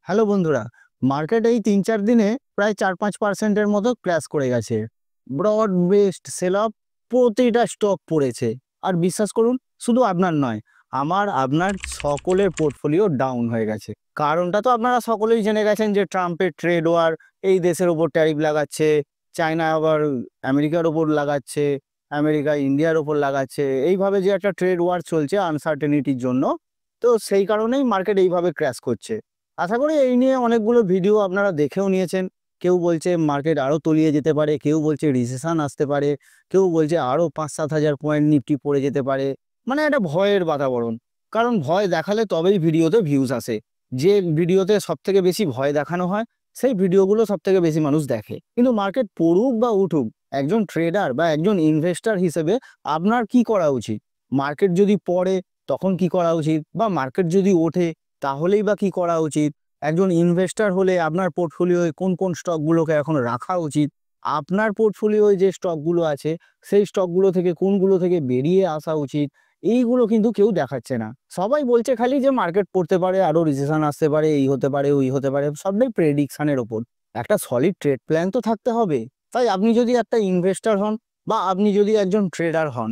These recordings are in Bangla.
হ্যালো বন্ধুরা, মার্কেট এই ৩-৪ দিনে প্রায় ৪-৫% মতো ক্র্যাশ করে গেছে। ব্রড বেসড সেল অফ, প্রতিটা স্টক পড়েছে। আর বিশ্বাস করুন, শুধু আপনার নয়, আমার আপনার সকলের পোর্টফোলিও ডাউন হয়ে গেছে। কারণটা তো আপনারা সকলেই জেনে গেছেন যে ট্রাম্পের ট্রেড ওয়ার, এই দেশের ওপর ট্যারিফ লাগাচ্ছে, চায়না আবার আমেরিকার ওপর লাগাচ্ছে, আমেরিকা ইন্ডিয়ার ওপর লাগাচ্ছে। এইভাবে যে একটা ট্রেড ওয়ার চলছে আনসার্টেনিটির জন্য, তো সেই কারণেই মার্কেট এইভাবে ক্র্যাশ করছে। আশা করি এই নিয়ে অনেকগুলো ভিডিও আপনারা দেখেও নিয়েছেন। কেউ বলছে মার্কেট আরও তলিয়ে যেতে পারে, কেউ বলছে রিসেশন আসতে পারে, কেউ বলছে আরও ৫-৭ হাজার পয়েন্ট নিফটি পড়ে যেতে পারে। মানে একটা ভয়ের বাতাবরণ। কারণ ভয় দেখালে তবেই ভিডিওতে ভিউজ আসে। যে ভিডিওতে সবথেকে বেশি ভয় দেখানো হয়, সেই ভিডিওগুলো সবথেকে বেশি মানুষ দেখে। কিন্তু মার্কেট পড়ুক বা উঠুক, একজন ট্রেডার বা একজন ইনভেস্টর হিসেবে আপনার কি করা উচিত? মার্কেট যদি পড়ে তখন কি করা উচিত? বা মার্কেট যদি ওঠে তাহলেই বা কি করা উচিত? একজন ইনভেস্টর হলে আপনার পোর্টফোলিওয় কোন কোন স্টকগুলোকে এখন রাখা উচিত? আপনার পোর্টফোলিওয় যে স্টকগুলো আছে, সেই স্টকগুলো থেকে কোনগুলো থেকে বেরিয়ে আসা উচিত? এইগুলো কিন্তু কেউ দেখাচ্ছে না। সবাই বলছে খালি যে মার্কেট পড়তে পারে, আরও রিসেশন আসতে পারে, এই হতে পারে, ওই হতে পারে। সবটাই প্রেডিকশনের ওপর। একটা সলিড ট্রেড প্ল্যান তো থাকতে হবে। তাই আপনি যদি একটা ইনভেস্টর হন বা আপনি যদি একজন ট্রেডার হন,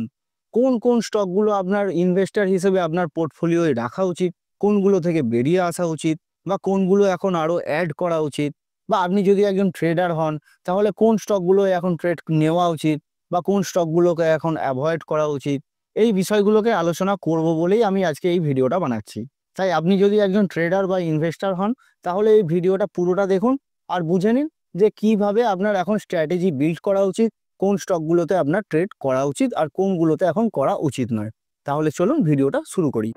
কোন কোন স্টকগুলো আপনার ইনভেস্টর হিসেবে আপনার পোর্টফোলিওয় রাখা উচিত, কোনগুলো থেকে বেরিয়ে আসা উচিত, বা কোনগুলো এখন আরও অ্যাড করা উচিত? বা আপনি যদি একজন ট্রেডার হন, তাহলে কোন স্টকগুলো এখন ট্রেড নেওয়া উচিত বা কোন স্টকগুলোকে এখন অ্যাভয়েড করা উচিত? এই বিষয়গুলোকে আলোচনা করব বলেই আমি আজকে এই ভিডিওটা বানাচ্ছি। তাই আপনি যদি একজন ট্রেডার বা ইনভেস্টর হন, তাহলে এই ভিডিওটা পুরোটা দেখুন আর বুঝে নিন যে কিভাবে আপনার এখন স্ট্র্যাটেজি বিল্ড করা উচিত, কোন স্টকগুলোতে আপনার ট্রেড করা উচিত আর কোনগুলোতে এখন করা উচিত নয়। তাহলে চলুন ভিডিওটা শুরু করি।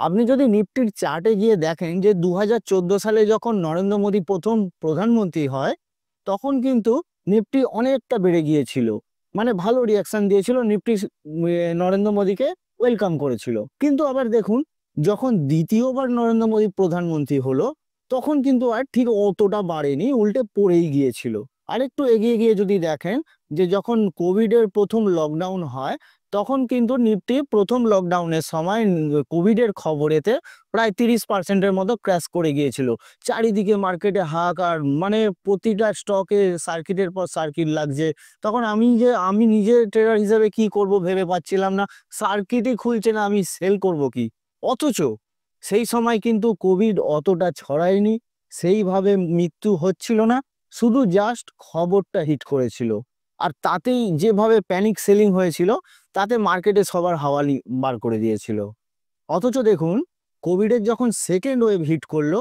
আপনি যদি নিফটির চার্টে গিয়ে দেখেন যে ২০১৪ সালে যখন নরেন্দ্র মোদী প্রথম প্রধানমন্ত্রী হয়, তখন কিন্তু নিফটি অনেকটা বেড়ে গিয়েছিল। মানে ভালো রিয়াকশন দিয়েছিল নিফটি, নরেন্দ্র মোদীকে ওয়েলকাম করেছিল। কিন্তু আবার দেখুন, যখন দ্বিতীয়বার নরেন্দ্র মোদী প্রধানমন্ত্রী হলো, তখন কিন্তু আর ঠিক অতটা বাড়েনি, উল্টে পড়েই গিয়েছিল। আরেকটু এগিয়ে গিয়ে যদি দেখেন যে যখন কোভিডের প্রথম লকডাউন হয়, তখন কিন্তু নিফটি প্রথম লকডাউনের সময় কোভিডের খবরেতে প্রায় ৩০%-এর মতো ক্র্যাশ করে গিয়েছিল। চারিদিকে মার্কেটে হাহাকার, মানে প্রতিটা স্টকে সার্কিটের পর সার্কিট লাগছে। তখন আমি নিজে ট্রেডার হিসেবে কি করব ভেবে পাচ্ছিলাম না। সার্কিটই খুলছে না, আমি সেল করব কি? অথচ সেই সময় কিন্তু কোভিড অতটা ছড়ায়নি, সেইভাবে মৃত্যু হচ্ছিল না, শুধু জাস্ট খবরটা হিট করেছিল। আর তাতেই যেভাবে প্যানিক সেলিং হয়েছিল, তাতে মার্কেটে সবার হাওয়ালি বার করে দিয়েছিল। অথচ দেখুন, কোভিডের যখন সেকেন্ড ওয়েভ হিট করলো,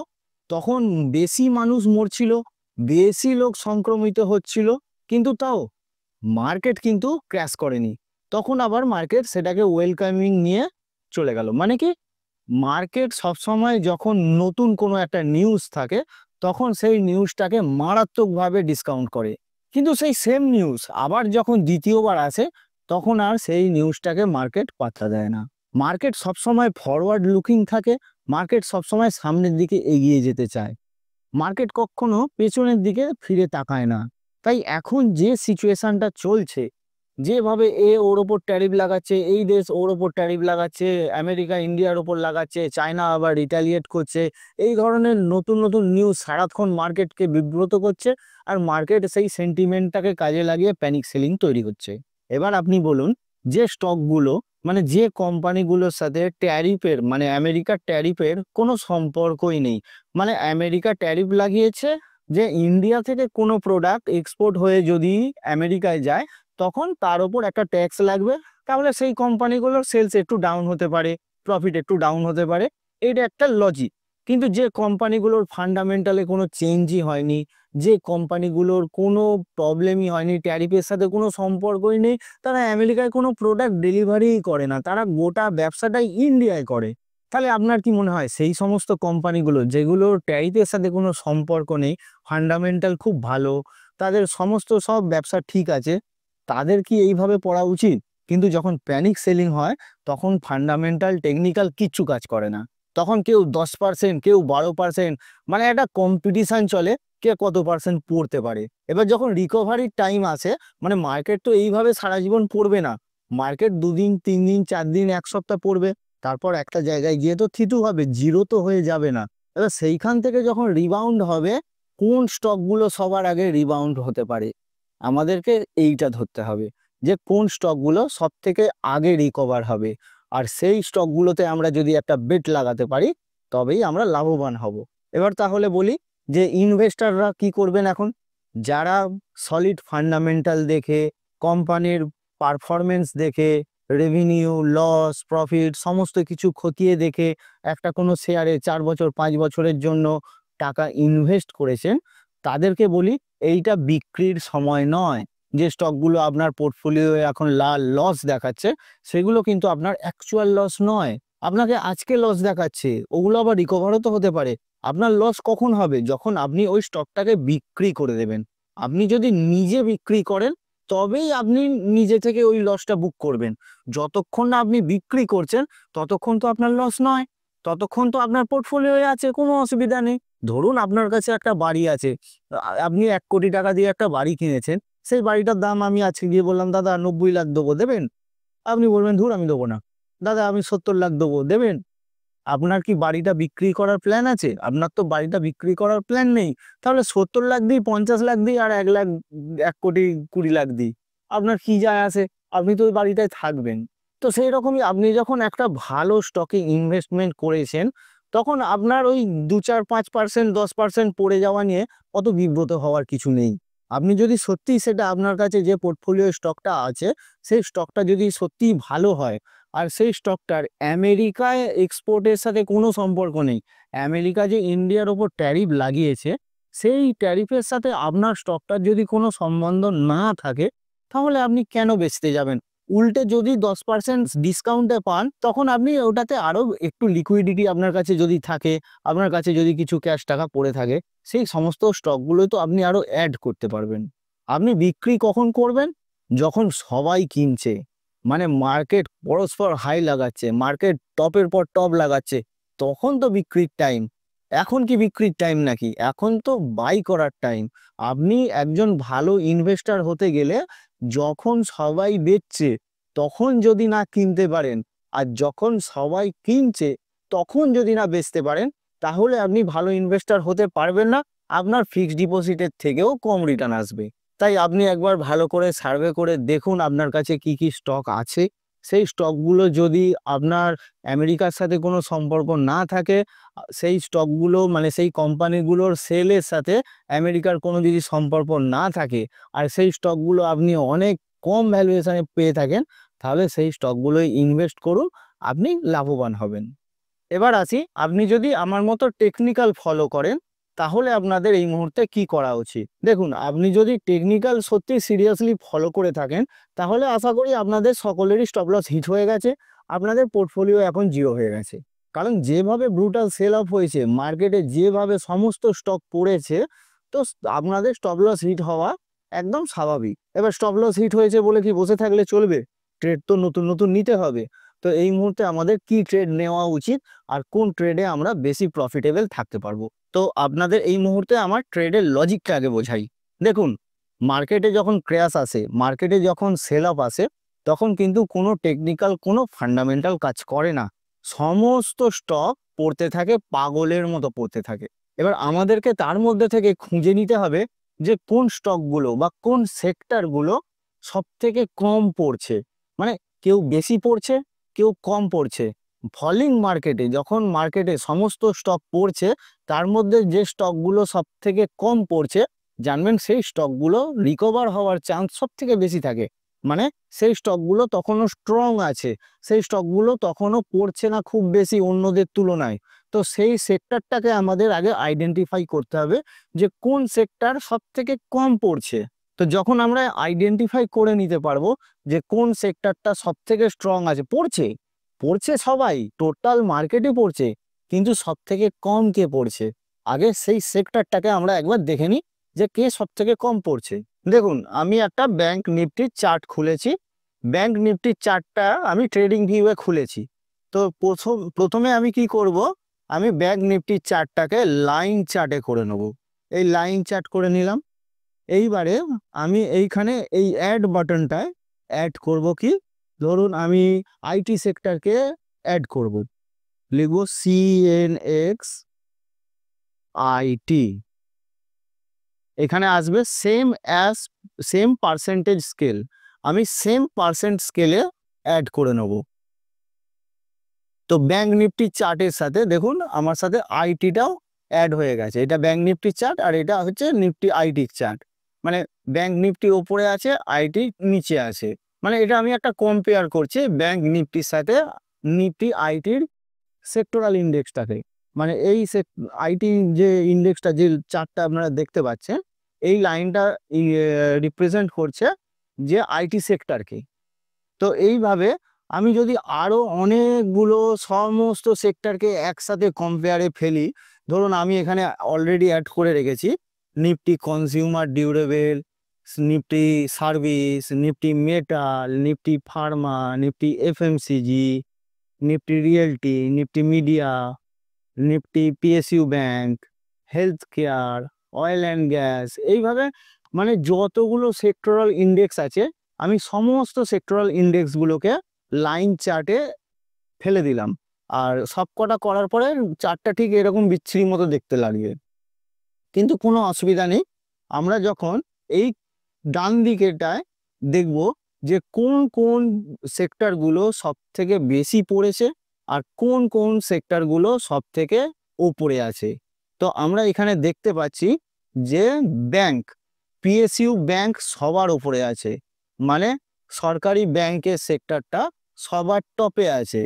তখন বেশি মানুষ মরছিল, বেশি লোক সংক্রমিত হচ্ছিল, কিন্তু তাও মার্কেট কিন্তু ক্র্যাশ করেনি। তখন আবার মার্কেট সেটাকে ওয়েলকামিং নিয়ে চলে গেল। মানে কি, মার্কেট সবসময় যখন নতুন কোনো একটা নিউজ থাকে, তখন সেই নিউজটাকে মারাত্মকভাবে ডিসকাউন্ট করে। কিন্তু সেই সেম নিউজ আবার যখন দ্বিতীয়বার আসে, তখন আর সেই নিউজটাকে মার্কেট পাত্তা দেয় না। মার্কেট সবসময় ফরওয়ার্ড লুকিং থাকে, মার্কেট সবসময় সামনের দিকে এগিয়ে যেতে চায়। মার্কেট কখনো পেছনের দিকে ফিরে তাকায় না। তাই এখন যে সিচুয়েশনটা চলছে, যেভাবে ওর ওপর ট্যারিফ লাগাচ্ছে, এই দেশ ওর ওপর ট্যারিফ লাগাচ্ছে, আমেরিকা ইন্ডিয়ার ওপর লাগাচ্ছে, চায়না আবার রিটালিয়েট করছে, এই ধরনের নতুন নতুন নিউজ সারাক্ষণ মার্কেটকে বিব্রত করছে। আর মার্কেট সেই সেন্টিমেন্টটাকে কাজে লাগিয়ে প্যানিক সেলিং তৈরি হচ্ছে। এবার আপনি বলুন, যে স্টকগুলো, মানে যে কোম্পানিগুলোর সাথে ট্যারিফের, মানে আমেরিকার ট্যারিফের কোনো সম্পর্কই নেই, মানে আমেরিকা ট্যারিফ লাগিয়েছে যে ইন্ডিয়া থেকে কোনো প্রোডাক্ট এক্সপোর্ট হয়ে যদি আমেরিকায় যায়, তখন তার উপর একটা ট্যাক্স লাগবে, তাহলে সেই কোম্পানিগুলোর সেলস একটু ডাউন হতে পারে, প্রফিট একটু ডাউন হতে পারে। এটা একটা লজিক। কিন্তু যে কোম্পানিগুলোর ফান্ডামেন্টালে কোনো চেঞ্জই হয়নি, যে কোম্পানিগুলোর কোনো প্রবলেমই হয়নি, ট্যারিফের সাথে কোনো সম্পর্কই নেই, তারা আমেরিকায় কোনো প্রোডাক্ট ডেলিভারিই করে না, তারা গোটা ব্যবসাটাই ইন্ডিয়ায় করে। তাহলে আপনার কি মনে হয় সেই সমস্ত কোম্পানিগুলো যেগুলোর ট্যারিফের সাথে কোনো সম্পর্ক নেই, ফান্ডামেন্টাল খুব ভালো, তাদের সমস্ত সব ব্যবসা ঠিক আছে, তাদের কি এইভাবে পড়া উচিত? কিন্তু যখন প্যানিক সেলিং হয়, তখন ফান্ডামেন্টাল টেকনিক্যাল কিচ্ছু কাজ করে না। তখন কেউ 10%, কেউ 12%, মানে একটা কম্পিটিশন চলে কে কত পার্সেন্ট পড়তে পারে। এবার যখন রিকভারির টাইম আসে, মানে মার্কেট তো এইভাবে সারা জীবন পড়বে না, মার্কেট 2 দিন 3 দিন 4 দিন 1 সপ্তাহ পড়বে, তারপর একটা জায়গায় গিয়ে তো থিতু হবে, জিরো তো হয়ে যাবে না। এবার সেইখান থেকে যখন রিবাউন্ড হবে, কোন স্টকগুলো সবার আগে রিবাউন্ড হতে পারে, আমাদেরকে এইটা ধরতে হবে যে কোন স্টকগুলো সব থেকে আগে রিকভার হবে। আর সেই স্টকগুলোতে আমরা যদি একটা বেট লাগাতে পারি, তবেই আমরা লাভবান হব। এবার তাহলে বলি যে ইনভেস্টররা কি করবেন এখন, যারা সলিড ফান্ডামেন্টাল দেখে, কোম্পানির পারফরমেন্স দেখে, রেভিনিউ, লস, প্রফিট সমস্ত কিছু খতিয়ে দেখে একটা কোনো শেয়ারে 4 বছর 5 বছরের জন্য টাকা ইনভেস্ট করেছেন, তাদেরকে বলি এইটা বিক্রির সময় নয়। যে স্টকগুলো আপনার পোর্টফোলিও এখন লস দেখাচ্ছে, সেগুলো কিন্তু আপনার অ্যাকচুয়াল লস নয়, আপনাকে আজকে লস দেখাচ্ছে, ওগুলো আবার রিকভারও তো হতে পারে। আপনার লস কখন হবে, যখন আপনি ওই স্টকটাকে বিক্রি করে দেবেন। আপনি যদি নিজে বিক্রি করেন, তবেই আপনি নিজে থেকে ওই লসটা বুক করবেন। যতক্ষণ না আপনি বিক্রি করছেন, ততক্ষণ তো আপনার লস নয়, ততক্ষণ তো আপনার পোর্টফোলিওয়ে আছে, কোনো অসুবিধা নেই। ধরুন আপনার কাছে একটা বাড়ি আছে, আপনি 1 কোটি টাকা দিয়ে একটা বাড়ি কিনেছেন, সেই বাড়িটার দাম আমি আজকে গিয়ে বললাম দাদা 90 লাখ দেবো, দেবেন? আপনি বলবেন ধুর আমি দেবো না। দাদা আমি 70 লাখ দেবো, দেবেন? আপনার কি বাড়িটা বিক্রি করার প্ল্যান আছে? আপনার তো বাড়িটা বিক্রি করার প্ল্যান নেই। তাহলে 70 লাখ দিই, 50 লাখ দিই, আর 1 লাখ, 1 কোটি 20 লাখ দিই, আপনার কি যায় আসে? আপনি তো ওই বাড়িটায় থাকবেন। তো সেই রকমই আপনি যখন একটা ভালো স্টকে ইনভেস্টমেন্ট করেছেন, তখন আপনার ওই 2 4 5% 10% পড়ে যাওয়া নিয়ে অত বিব্রত হওয়ার কিছু নেই। আপনি যদি সত্যিই সেটা আপনার কাছে যে পোর্টফোলিও স্টকটা আছে, সেই স্টকটা যদি সত্যিই ভালো হয়, আর সেই স্টকটার আমেরিকায় এক্সপোর্টের সাথে কোনো সম্পর্ক নেই, আমেরিকা যে ইন্ডিয়ার ওপর ট্যারিফ লাগিয়েছে, সেই ট্যারিফের সাথে আপনার স্টকটার যদি কোনো সম্বন্ধ না থাকে, তাহলে আপনি কেন বেচতে যাবেন? উল্টে যদি 10% ডিসকাউন্টে পান, তখন আপনি ওটাতে আরও একটু লিকুইডিটি আপনার কাছে যদি থাকে, আপনার কাছে যদি কিছু ক্যাশ টাকা পড়ে থাকে, সেই সমস্ত স্টকগুলোই তো আপনি আরও অ্যাড করতে পারবেন। আপনি বিক্রি কখন করবেন? যখন সবাই কিনছে, মানে মার্কেট পরস্পর হাই লাগাচ্ছে, মার্কেট টপের পর টপ লাগাচ্ছে, তখন তো বিক্রির টাইম। এখন কি বিক্রির টাইম নাকি? এখন তো বাই করার টাইম। আপনি একজন ভালো ইনভেস্টর হতে গেলে, যখন সবাই বেচছে তখন যদি না কিনতে পারেন, আর যখন সবাই কিনছে তখন যদি না বেচতে পারেন, তাহলে আপনি ভালো ইনভেস্টর হতে পারবেন না। আপনার ফিক্সড ডিপোজিটের থেকেও কম রিটার্ন আসবে। তাই আপনি একবার ভালো করে সার্ভে করে দেখুন আপনার কাছে কি কি স্টক আছে। সেই স্টকগুলো যদি আপনার আমেরিকার সাথে কোনো সম্পর্ক না থাকে, সেই স্টকগুলো মানে সেই কোম্পানিগুলোর সেলের সাথে আমেরিকার কোনো যদি সম্পর্ক না থাকে, আর সেই স্টকগুলো আপনি অনেক কম ভ্যালুয়েশনে পেয়ে থাকেন, তাহলে সেই স্টকগুলোই ইনভেস্ট করুন, আপনি লাভবান হবেন। এবার আসি, আপনি যদি আমার মতো টেকনিক্যাল ফলো করেন, তাহলে আপনাদের এই মুহূর্তে কি করা উচিত। দেখুন, আপনি যদি টেকনিক্যাল সত্যি সিরিয়াসলি ফলো করে থাকেন, তাহলে আশা করি আপনাদের সকলেরই স্টপ লস হিট হয়ে গেছে, আপনাদের পোর্টফোলিও এখন জিরো হয়ে গেছে। কারণ যেভাবে ব্রুটাল সেল অফ হয়েছে, মার্কেটে যেভাবে সমস্ত স্টক পড়েছে, তো আপনাদের স্টপ লস হিট হওয়া একদম স্বাভাবিক। এবার স্টপ লস হিট হয়েছে বলে কি বসে থাকলে চলবে? ট্রেড তো নতুন নতুন নিতে হবে। তো এই মুহূর্তে আমাদের কি ট্রেড নেওয়া উচিত, আর কোন ট্রেডে আমরা বেশি প্রফিটেবল থাকতে পারবো, তো আপনাদের এই মুহূর্তে আমার ট্রেডের লজিকটা আগে বোঝাই। দেখুন, মার্কেটে যখন ক্র্যাশ আসে, মার্কেটে যখন সেল অফ আসে, তখন কিন্তু কোনো টেকনিক্যাল কোনো ফান্ডামেন্টাল কাজ করে না, সমস্ত স্টক পড়তে থাকে, পাগলের মতো পড়তে থাকে। এবার আমাদেরকে তার মধ্যে থেকে খুঁজে নিতে হবে যে কোন স্টকগুলো বা কোন সেক্টরগুলো সব থেকে কম পড়ছে, মানে কেউ বেশি পড়ছে, কেউ কম পড়ছে। ফলিং মার্কেটে যখন মার্কেটে সমস্ত স্টক পড়ছে, তার মধ্যে যে স্টকগুলো সব থেকে কম পড়ছে, জানবেন সেই স্টকগুলো রিকভার হওয়ার চান্স সব থেকে বেশি থাকে। মানে সেই স্টকগুলো তখনও স্ট্রং আছে, সেই স্টকগুলো তখনও পড়ছে না খুব বেশি অন্যদের তুলনায়। তো সেই সেক্টরটাকে আমাদের আগে আইডেন্টিফাই করতে হবে যে কোন সেক্টর সব থেকে কম পড়ছে। তো যখন আমরা আইডেন্টিফাই করে নিতে পারবো যে কোন সেক্টরটা সব থেকে স্ট্রং আছে, পড়ছে পড়ছে সবাই, টোটাল মার্কেটে পড়ছে, কিন্তু সব থেকে কম কে পড়ছে, আগে সেই সেক্টরটাকে আমরা একবার দেখে নিই যে কে সব থেকে কম পড়ছে। দেখুন, আমি একটা ব্যাংক নিফটির চার্ট খুলেছি, ব্যাংক নিফটির চার্টটা আমি ট্রেডিং ভিউয়ে খুলেছি। তো প্রথমে আমি কি করব, আমি ব্যাংক নিফটির চার্টটাকে লাইন চার্টে করে নেব। এই লাইন চার্ট করে নিলাম। এইবারে আমি এইখানে এই অ্যাড বাটনটায় অ্যাড করব কি ধরুন আমি আইটি সেক্টরকে অ্যাড করব, লিখবো CNX IT, এখানে আসবে সেম পার্সেন্টেজ স্কেল, আমি সেম পার্সেন্ট স্কেলে অ্যাড করে নেব। তো ব্যাংক নিফটি চার্টের সাথে দেখুন আমার সাথে আইটিটাও অ্যাড হয়ে গেছে, এটা ব্যাংক নিফটি চার্ট আর এটা হচ্ছে নিফটি আইটি চার্ট, মানে ব্যাংক নিফটি ওপরে আছে আইটি নিচে আছে, মানে এটা আমি একটা কম্পেয়ার করছি ব্যাংক নিফটির সাথে নিফটি আইটির সেক্টরাল ইন্ডেক্সটাকে, মানে এই আইটি যে ইন্ডেক্সটা যে চার্টটা আপনারা দেখতে পাচ্ছেন এই লাইনটা রিপ্রেজেন্ট করছে যে আইটি সেক্টরকে। তো এইভাবে আমি যদি আরো অনেকগুলো সমস্ত সেক্টরকে একসাথে কম্পেয়ারে ফেলি, ধরুন আমি এখানে অলরেডি অ্যাড করে রেখেছি Nifty consumer durable, Nifty service, Nifty metal, Nifty Pharma, Nifty FMCG, Nifty realty, Nifty media, Nifty PSU bank, health care, oil and gas, এইভাবে মানে যতগুলো সেক্টরাল ইন্ডেক্স আছে আমি সমস্ত সেক্টরাল ইন্ডেক্সগুলোকে লাইন চার্টে ফেলে দিলাম, আর সবকটা করার পরে চার্টটা ঠিক এরকম বিচ্ছিরি মতো দেখতে লাগবে, কিন্তু কোনো অসুবিধা নেই। আমরা যখন এই ডান দিকেটায় দেখব যে কোন কোন সেক্টরগুলো সব থেকে বেশি পড়েছে আর কোন কোন সেক্টরগুলো সব থেকে ওপরে আছে, তো আমরা এখানে দেখতে পাচ্ছি যে ব্যাংক, পিএসইউ ব্যাংক সবার ওপরে আছে, মানে সরকারি ব্যাংকের সেক্টরটা সবার টপে আছে।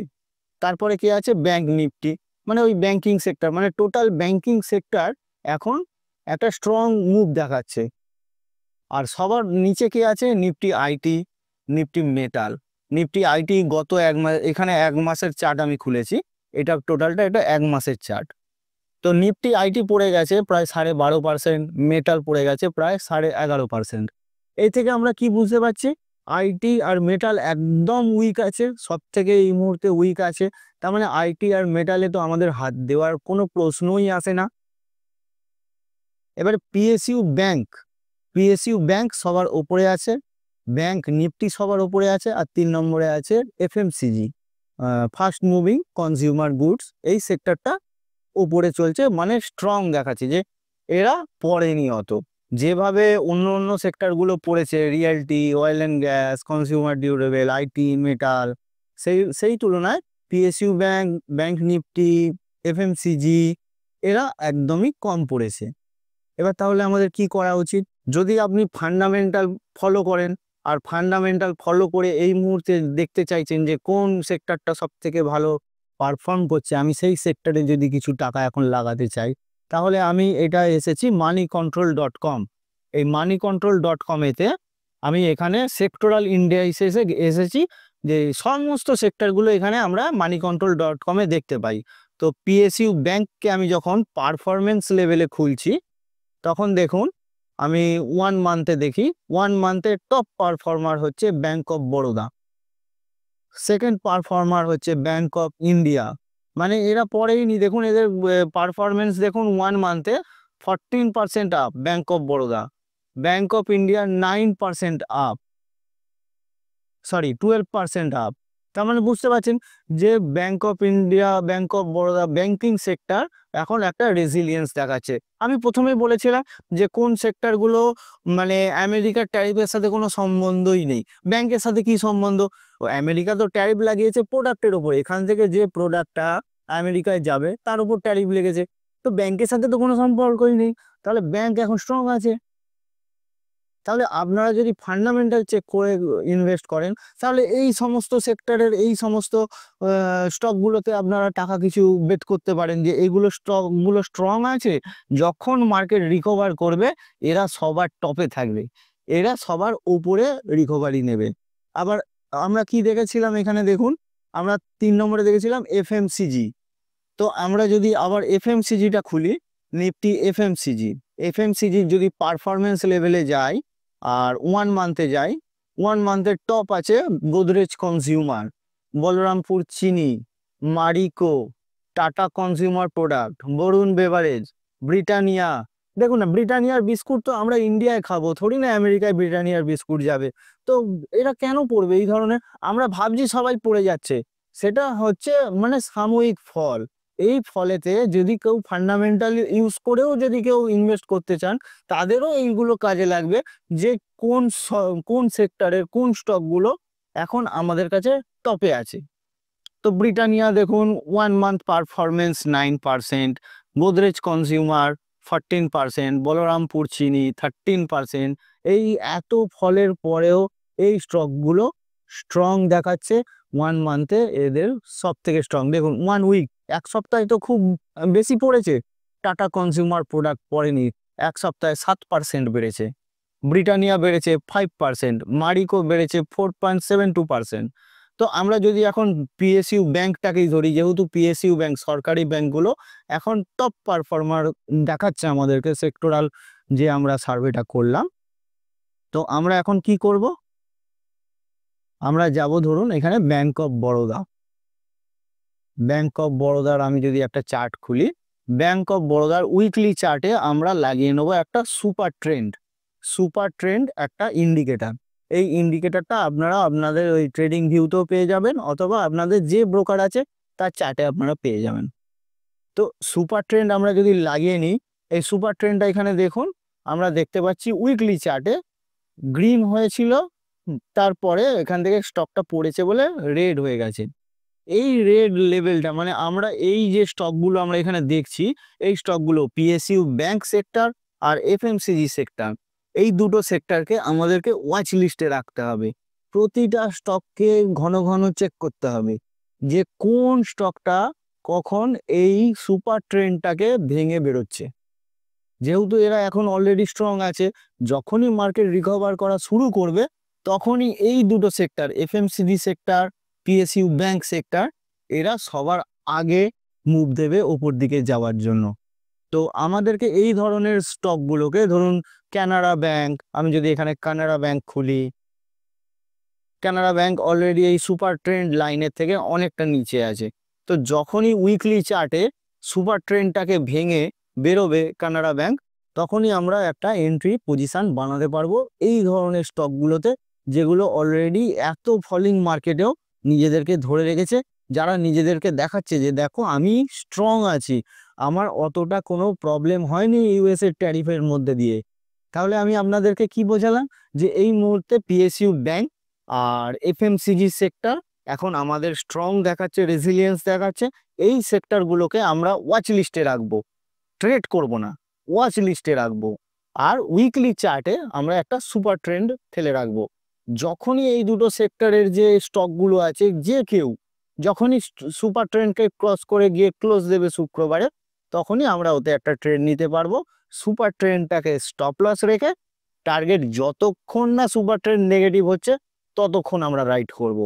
তারপরে কি আছে ব্যাংক নিফটি, মানে ওই ব্যাংকিং সেক্টর, মানে টোটাল ব্যাংকিং সেক্টর এখন একটা স্ট্রং মুভ দেখাচ্ছে। আর সবার নিচে কি আছে Nifty IT, Nifty metal, Nifty IT গত এক মাস, এখানে এক মাসের চার্ট আমি খুলেছি, এটা টোটালটা এটা এক মাসের চার্ট। তো নিফটি আইটি পড়ে গেছে প্রায় 12.5%, মেটাল পড়ে গেছে প্রায় 11.5%। এই থেকে আমরা কি বুঝতে পারছি আইটি আর মেটাল একদম উইক আছে, সব থেকে এই মুহূর্তে উইক আছে, তার মানে আইটি আর মেটালে তো আমাদের হাত দেওয়ার কোনো প্রশ্নই আসে না। এবারে পিএসইউ ব্যাংক সবার ওপরে আছে, ব্যাংক নিফটি সবার ওপরে আছে, আর 3 নম্বরে আছে FMCG, fast moving consumer goods, এই সেক্টরটা উপরে চলছে, মানে স্ট্রং দেখাচ্ছে যে এরা পড়েনি অত, যেভাবে অন্য অন্য সেক্টরগুলো পড়েছে realty, oil and gas, consumer durable, IT, metal, সেই তুলনায় PSU bank, bank Nifty, FMCG এরা একদমই কম পড়েছে। এবার তাহলে আমাদের কি করা উচিত, যদি আপনি ফান্ডামেন্টাল ফলো করেন আর ফান্ডামেন্টাল ফলো করে এই মুহূর্তে দেখতে চাইছেন যে কোন সেক্টরটা সব থেকে ভালো পারফর্ম করছে, আমি সেই সেক্টরে যদি কিছু টাকা এখন লাগাতে চাই, তাহলে আমি এটা এসেছি moneycontrol.com, এই moneycontrol.com এতে আমি এখানে সেক্টরাল ইন্ডিয়া এসেছি, যে সমস্ত সেক্টরগুলো এখানে আমরা moneycontrol.com এ দেখতে পাই। তো পিএসইউ ব্যাংককে আমি যখন পারফরমেন্স লেভেলে খুলছি, তখন দেখুন আমি 1 মান্থে দেখি, 1 মান্থের টপ পারফর্মার হচ্ছে bank of Baroda, second performer হচ্ছে ব্যাংক অফ ইন্ডিয়া, মানে এরা পরেইনি, দেখুন এদের পারফরমেন্স দেখুন 1 মান্থে 14% up bank of Baroda, bank of India 9% up, sorry 12% up. তার মানে বুঝতে পারছেন যে bank of India, bank of Baroda banking sector এখন একটা রেজিলিয়েন্স দেখাচ্ছে। আমি প্রথমেই বলেছিলাম যে কোন সেক্টরগুলো মানে আমেরিকার ট্যারিফের সাথে কোনো সম্বন্ধই নেই, ব্যাংকের সাথে কি সম্বন্ধ, ও আমেরিকা তো ট্যারিফ লাগিয়েছে প্রোডাক্টের উপর, এখান থেকে যে প্রোডাক্টটা আমেরিকায় যাবে তার উপর ট্যারিফ লেগেছে, তো ব্যাংকের সাথে তো কোনো সম্পর্কই নেই, তাহলে ব্যাংক এখন স্ট্রং আছে। তাহলে আপনারা যদি ফান্ডামেন্টাল চেক করে ইনভেস্ট করেন, তাহলে এই সমস্ত সেক্টরের এই সমস্ত স্টকগুলোতে আপনারা টাকা কিছু বেট করতে পারেন যে এইগুলো স্টকগুলো স্ট্রং আছে, যখন মার্কেট রিকভার করবে এরা সবার টপে থাকবে, এরা সবার উপরে রিকভারি নেবে। আবার আমরা কি দেখেছিলাম এখানে দেখুন, আমরা 3 নম্বরে দেখেছিলাম এফএমসিজি, তো আমরা যদি আবার এফএমসিজিটা খুলি, নিফটি এফএমসিজির যদি পারফরমেন্স লেভেলে যাই আর 1 মান্থে যাই, 1 মান্থের টপ আছে Godrej consumer, Balrampur Chini, Marico, Tata consumer product, Varun beverage, Britannia, দেখুন না, ব্রিটানিয়ার বিস্কুট তো আমরা ইন্ডিয়ায় খাবো, থোড়ি না আমেরিকায় ব্রিটানিয়ার বিস্কুট যাবে। তো এরা কেন পড়বে এই ধরনের? আমরা ভাবছি সবাই পড়ে যাচ্ছে, সেটা হচ্ছে মানে সাময়িক ফল। এই ফলেতে যদি কেউ ফান্ডামেন্টাল ইউজ করেও যদি কেউ ইনভেস্ট করতে চান, তাদেরও এইগুলো কাজে লাগবে, যে কোন সেক্টরের কোন স্টকগুলো এখন আমাদের কাছে টপে আছে। তো ব্রিটানিয়া দেখুন 1 month performance 9%, Godrej consumer 14%, Balrampur Chini 13%। এই এত ফলের পরেও এই স্টকগুলো স্ট্রং দেখাচ্ছে। 1 মান্থে এদের সব থেকে স্ট্রং। দেখুন 1 উইক, 1 সপ্তাহে তো খুব বেশি পড়েছে। টাটা কনজিউমার প্রোডাক্ট পড়েনি, 1 সপ্তাহে 7% বেড়েছে। ব্রিটানিয়া বেড়েছে 5%, মারিকো বেড়েছে 4.72%। তো আমরা যদি এখন পিএসইউ ব্যাংকটাকেই ধরি, যেহেতু পিএসইউ ব্যাংক সরকারি ব্যাংকগুলো এখন টপ পারফর্মার দেখাচ্ছে আমাদেরকে, সেক্টরাল যে আমরা সার্ভেটা করলাম। তো আমরা এখন কি করব, আমরা যাব ধরুন এখানে bank of Baroda. Bank of বরোদার আমি যদি একটা চার্ট খুলি, ব্যাংক অফ বরোদার উইকলি চার্টে আমরা লাগিয়ে নেবো একটা সুপার ট্রেন্ড। সুপার ট্রেন্ড একটা ইন্ডিকেটর। এই ইন্ডিকেটরটা আপনারা আপনাদের ওই ট্রেডিং ভিউতেও পেয়ে যাবেন, অথবা আপনাদের যে ব্রোকার আছে তার চার্টে আপনারা পেয়ে যাবেন। তো সুপার ট্রেন্ড আমরা যদি লাগিয়ে নিই, এই সুপার ট্রেন্ডটা এখানে দেখুন, আমরা দেখতে পাচ্ছি উইকলি চার্টে গ্রিন হয়েছিল, তারপরে এখান থেকে স্টকটা পড়েছে বলে রেড হয়ে গেছে। এই রেড লেভেলটা মানে আমরা এই যে স্টকগুলো আমরা এখানে দেখছি, এই স্টকগুলো পিএসইউ ব্যাংক সেক্টর আর এফএমসিজি সেক্টর, এই দুটো সেক্টরকে আমাদেরকে ওয়াচ লিস্টে রাখতে হবে। প্রতিটা স্টককে ঘন ঘন চেক করতে হবে যে কোন স্টকটা কখন এই সুপার ট্রেন্ডটাকে ভেঙে বেরোচ্ছে। যেহেতু এরা এখন অলরেডি স্ট্রং আছে, যখনই মার্কেট রিকভার করা শুরু করবে, তখনই এই দুটো sector FMCG sector, PSU bank sector, এরা সবার আগে মুভ দেবে ওপর দিকে যাওয়ার জন্য। তো আমাদেরকে এই ধরনের স্টকগুলোকে, ধরুন কানাড়া ব্যাংক, আমি যদি এখানে কানাড়া ব্যাংক খুলি, কানাড়া ব্যাংক অলরেডি এই সুপার ট্রেন্ড লাইনের থেকে অনেকটা নিচে আছে। তো যখনই উইকলি চার্টে সুপার ট্রেন্ডটাকে ভেঙে বেরোবে কানাড়া ব্যাংক, তখনই আমরা একটা এন্ট্রি পজিশন বানাতে পারবো এই ধরনের স্টকগুলোতে, যেগুলো অলরেডি এত ফলিং মার্কেটেও নিজেদেরকে ধরে রেখেছে, যারা নিজেদেরকে দেখাচ্ছে যে দেখো আমি স্ট্রং আছি, আমার অতটা কোনো প্রবলেম হয়নি ইউএস এর ট্যারিফের মধ্যে দিয়ে। তাহলে আমি আপনাদেরকে কি বোঝালাম, যে এই মুহূর্তে পিএসইউ ব্যাংক আর এফএমসিজি সেক্টর এখন আমাদের স্ট্রং দেখাচ্ছে, রেজিলিয়েন্স দেখাচ্ছে। এই সেক্টরগুলোকে আমরা ওয়াচ লিস্টে রাখবো, ট্রেড করব না, ওয়াচ লিস্টে রাখবো। আর উইকলি চার্টে আমরা একটা সুপার ট্রেন্ড ফেলে রাখবো। যখনই এই দুটো সেক্টরের যে স্টকগুলো আছে, যে কেউ যখনই সুপার ট্রেন্ডকে ক্রস করে গিয়ে ক্লোজ দেবে শুক্রবারে, তখনই আমরা ওতে একটা ট্রেন্ড নিতে পারবো। সুপার ট্রেন্ডটাকে স্টপ লস রেখে টার্গেট যতক্ষণ না সুপার ট্রেন্ড নেগেটিভ হচ্ছে, ততক্ষণ আমরা রাইট করব।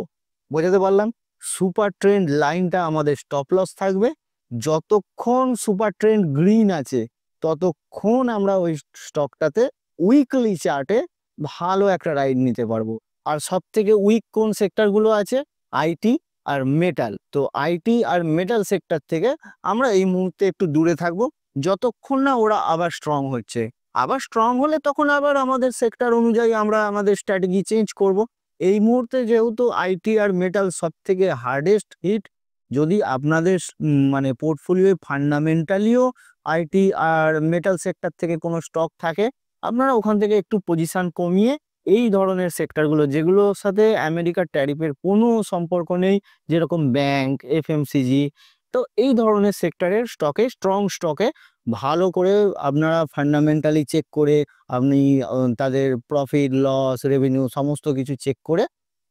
বোঝাতে পারলাম? সুপার ট্রেন্ড লাইনটা আমাদের স্টপ লস থাকবে, যতক্ষণ সুপার ট্রেন্ড গ্রিন আছে ততক্ষণ আমরা ওই স্টকটাতে উইকলি চার্টে ভালো একটা রাইড নিতে পারবো। আর সব থেকে উইক কোন সেক্টরগুলো আছে? আইটি আর মেটাল। তো আইটি আর মেটাল সেক্টর থেকে আমরা এই মুহূর্তে একটু দূরে থাকবো, যতক্ষণ না ওরা আবার স্ট্রং হচ্ছে। আবার স্ট্রং হলে তখন আবার আমাদের সেক্টর অনুযায়ী আমরা আমাদের স্ট্র্যাটেজি চেঞ্জ করব। এই মুহূর্তে যেহেতু আইটি আর মেটাল সব থেকে হার্ডেস্ট হিট, যদি আপনাদের মানে পোর্টফোলিও ফান্ডামেন্টালিও আইটি আর মেটাল সেক্টর থেকে কোনো স্টক থাকে, আপনারা ওখান থেকে একটু পজিশন কমিয়ে এই ধরনের সেক্টরগুলো, যেগুলোর সাথে আমেরিকার ট্যারিফের কোনো সম্পর্ক নেই, যেরকম ব্যাংক, এফএমসিজি, তো এই ধরনের সেক্টরের স্টকে, স্ট্রং স্টকে ভালো করে আপনারা ফান্ডামেন্টালি চেক করে, আপনি তাদের প্রফিট লস রেভিনিউ সমস্ত কিছু চেক করে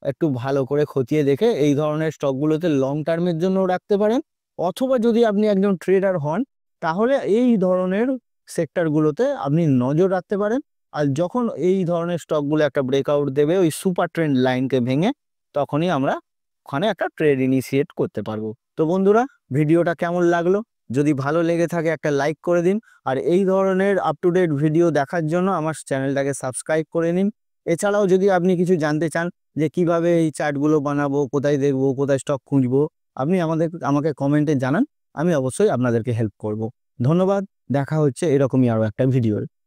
একটু ভালো করে খতিয়ে দেখে এই ধরনের স্টকগুলোতে লং টার্মের জন্য রাখতে পারেন। অথবা যদি আপনি একজন ট্রেডার হন, তাহলে এই ধরনের সেক্টরগুলোতে আপনি নজর রাখতে পারেন। আর যখন এই ধরনের স্টকগুলো একটা ব্রেকআউট দেবে ওই সুপার ট্রেন্ড লাইনকে ভেঙে, তখনই আমরা ওখানে একটা ট্রেড ইনিশিয়েট করতে পারবো। তো বন্ধুরা, ভিডিওটা কেমন লাগলো? যদি ভালো লেগে থাকে একটা লাইক করে দিন, আর এই ধরনের আপ টু ডেট ভিডিও দেখার জন্য আমার চ্যানেলটাকে সাবস্ক্রাইব করে নিন। এছাড়াও যদি আপনি কিছু জানতে চান যে কিভাবে এই চার্টগুলো বানাবো, কোথায় দেখবো, কোথায় স্টক খুঁজবো, আপনি আমাকে কমেন্টে জানান, আমি অবশ্যই আপনাদেরকে হেল্প করব। ধন্যবাদ। দেখা হচ্ছে এরকমই আরো একটা ভিডিও।